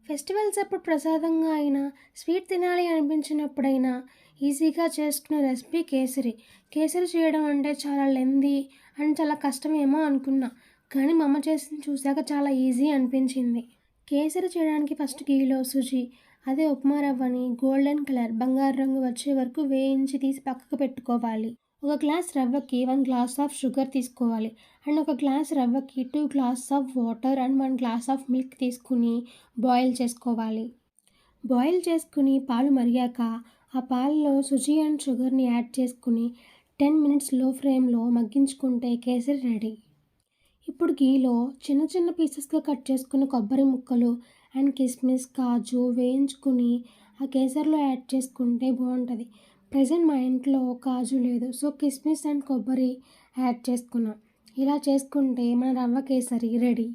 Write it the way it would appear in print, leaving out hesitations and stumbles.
Festivals అప్పుడు ప్రసాదంగా అయినా, స్వీట్ తినాలి అనిపించినప్పుడైనా ఈజీగా చేసుకునే రెసిపీ కేసరి. కేసరి చేయడం అంటే చాలా లెంథీ అండ్ చాలా కష్టమేమో అనుకున్నా. కానీ మా అమ్మ చేసింది చూశాక చాలా ఈజీ అనిపించింది. కేసరి చేయడానికి ఫస్ట్ ఘీలో సుజి, అదే ఉప్మా రవ్వని గోల్డెన్ కలర్ బంగారు రంగు వచ్చే వరకు వేయించి తీసి పక్కకు పెట్టుకోవాలి. ఒక గ్లాస్ రవ్వకి 1 గ్లాస్ ఆఫ్ షుగర్ తీసుకోవాలి. అండ్ ఒక గ్లాస్ రవ్వకి 2 glass of water and 1 glass of milk తీసుకుని బాయిల్ చేసుకోవాలి. బాయిల్ చేసుకుని పాలు మరిగాక ఆ పాలలో సుజి అండ్ షుగర్ని యాడ్ చేసుకుని 10 మినిట్స్ లో ఫ్లేమ్లో మగ్గించుకుంటే కేసరి రెడీ. ఇప్పుడు ఘీలో చిన్న చిన్న పీసెస్గా కట్ చేసుకున్న కొబ్బరి ముక్కలు అండ్ కిస్మిస్, కాజు వేయించుకుని ఆ కేసరిలో యాడ్ చేసుకుంటే బాగుంటుంది. ప్రజెంట్ మా ఇంట్లో కాజు లేదు, సో కిస్మిస్ అండ్ కొబ్బరి యాడ్ చేసుకున్నాం. ఇలా చేసుకుంటే మన రవ్వ కేసరి రెడీ.